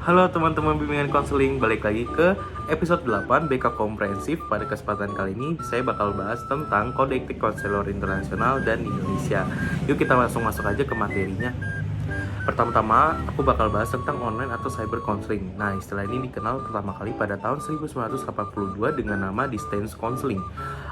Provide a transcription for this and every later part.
Halo teman-teman bimbingan konseling, balik lagi ke episode 8 BK Komprehensif. Pada kesempatan kali ini saya bakal bahas tentang kode etik konselor internasional dan Indonesia. Yuk kita langsung masuk aja ke materinya. Pertama-tama aku bakal bahas tentang online atau cyber counseling. Nah, istilah ini dikenal pertama kali pada tahun 1982 dengan nama distance counseling.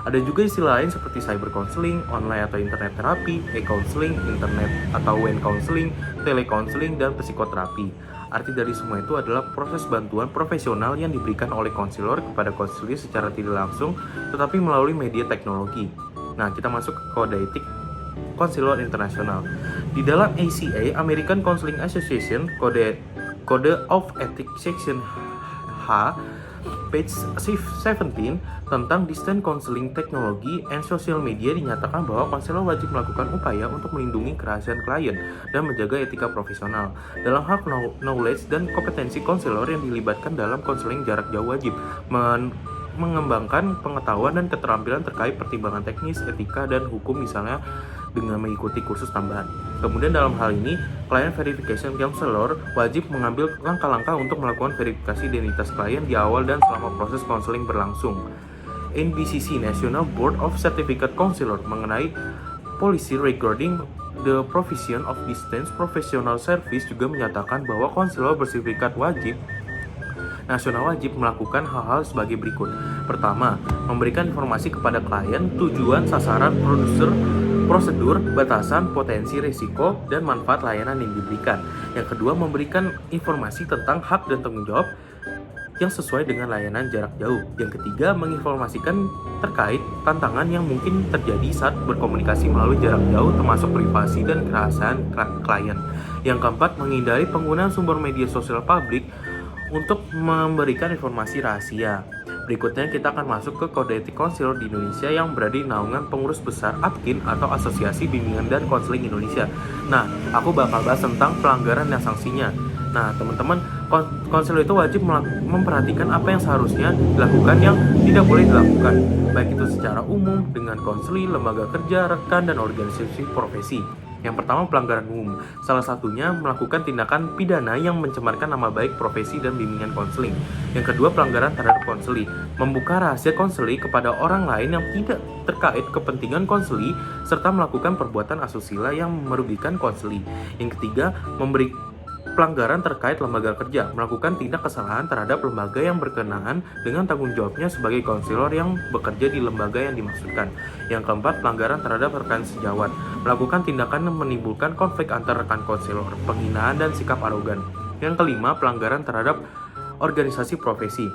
Ada juga istilah lain seperti cyber counseling, online atau internet terapi, e-counseling, internet atau WAN counseling, telecounseling, dan psikoterapi. Arti dari semua itu adalah proses bantuan profesional yang diberikan oleh konselor kepada konselor secara tidak langsung, tetapi melalui media teknologi. Nah, kita masuk ke kode etik konselor internasional. Di dalam ACA, American Counseling Association, Code of Ethics Section H, page 17 tentang Distance Counseling Technology and Social Media dinyatakan bahwa konselor wajib melakukan upaya untuk melindungi kerahasiaan klien dan menjaga etika profesional. Dalam hal knowledge dan kompetensi konselor yang dilibatkan dalam konseling jarak jauh wajib mengembangkan pengetahuan dan keterampilan terkait pertimbangan teknis, etika, dan hukum misalnya dengan mengikuti kursus tambahan. Kemudian dalam hal ini, client verification counselor wajib mengambil langkah-langkah untuk melakukan verifikasi identitas klien di awal dan selama proses konseling berlangsung. NBCC National Board of Certificate Counselor mengenai policy regarding the provision of distance professional service juga menyatakan bahwa konselor bersertifikat nasional wajib melakukan hal-hal sebagai berikut. Pertama, memberikan informasi kepada klien tujuan, sasaran, prosedur, batasan, potensi, risiko, dan manfaat layanan yang diberikan. Yang kedua, memberikan informasi tentang hak dan tanggung jawab yang sesuai dengan layanan jarak jauh. Yang ketiga, menginformasikan terkait tantangan yang mungkin terjadi saat berkomunikasi melalui jarak jauh, termasuk privasi dan kerahasiaan klien. Yang keempat, menghindari penggunaan sumber media sosial publik untuk memberikan informasi rahasia. Berikutnya kita akan masuk ke kode etik konselor di Indonesia yang berada di naungan pengurus besar APKIN atau Asosiasi Bimbingan dan Konseling Indonesia. Nah, aku bakal bahas tentang pelanggaran dan sanksinya. Nah, teman-teman, konselor itu wajib memperhatikan apa yang seharusnya dilakukan yang tidak boleh dilakukan, baik itu secara umum dengan konseling, lembaga kerja, rekan, dan organisasi profesi. Yang pertama, pelanggaran umum. Salah satunya melakukan tindakan pidana yang mencemarkan nama baik profesi dan bimbingan konseling. Yang kedua, pelanggaran terhadap konseli. Membuka rahasia konseli kepada orang lain yang tidak terkait kepentingan konseli, serta melakukan perbuatan asusila yang merugikan konseli. Yang ketiga, pelanggaran terkait lembaga kerja, melakukan tindak kesalahan terhadap lembaga yang berkenaan dengan tanggung jawabnya sebagai konselor yang bekerja di lembaga yang dimaksudkan. Yang keempat, pelanggaran terhadap rekan sejawat, melakukan tindakan yang menimbulkan konflik antar rekan konselor, penghinaan dan sikap arogan. Yang kelima, pelanggaran terhadap organisasi profesi,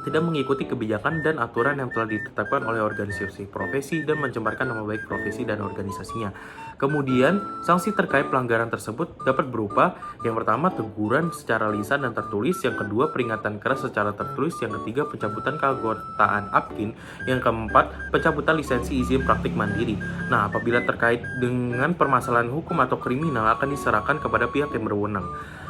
tidak mengikuti kebijakan dan aturan yang telah ditetapkan oleh organisasi profesi dan mencemarkan nama baik profesi dan organisasinya. Kemudian, sanksi terkait pelanggaran tersebut dapat berupa yang pertama, teguran secara lisan dan tertulis, yang kedua, peringatan keras secara tertulis, yang ketiga, pencabutan keanggotaan APKIN, yang keempat, pencabutan lisensi izin praktik mandiri. Nah, apabila terkait dengan permasalahan hukum atau kriminal akan diserahkan kepada pihak yang berwenang.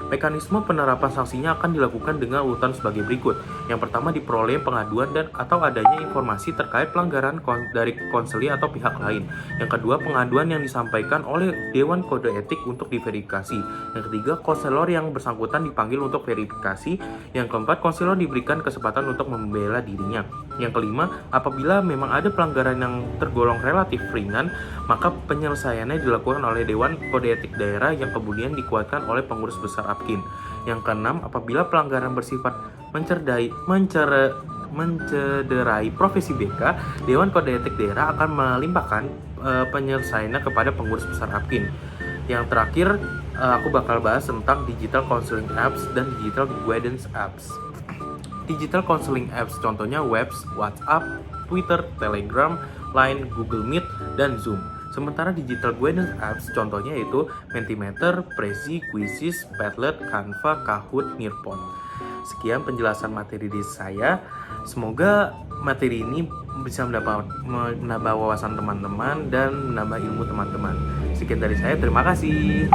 Mekanisme penerapan sanksinya akan dilakukan dengan urutan sebagai berikut. Yang pertama, diperoleh pengaduan dan atau adanya informasi terkait pelanggaran dari konseli atau pihak lain. Yang kedua, pengaduan yang disampaikan oleh Dewan Kode Etik untuk diverifikasi. Yang ketiga, konselor yang bersangkutan dipanggil untuk verifikasi. Yang keempat, konselor diberikan kesempatan untuk membela dirinya. Yang kelima, apabila memang ada pelanggaran yang tergolong relatif ringan, maka penyelesaiannya dilakukan oleh Dewan Kode Etik Daerah yang kemudian dikuatkan oleh pengurus besar APKIN. Yang keenam, apabila pelanggaran bersifat mencederai profesi BK, Dewan Kode Etik Daerah akan melimpahkan penyelesaiannya kepada pengurus besar APKIN. Yang terakhir, aku bakal bahas tentang digital counseling apps dan digital guidance apps. Digital counseling apps contohnya Webs, WhatsApp, Twitter, Telegram, Line, Google Meet, dan Zoom. Sementara digital guidance apps contohnya yaitu Mentimeter, Prezi, Quizzes, Padlet, Canva, Kahoot, Nearpod. Sekian penjelasan materi dari saya. Semoga materi ini bisa menambah wawasan teman-teman dan menambah ilmu teman-teman. Sekian dari saya, terima kasih.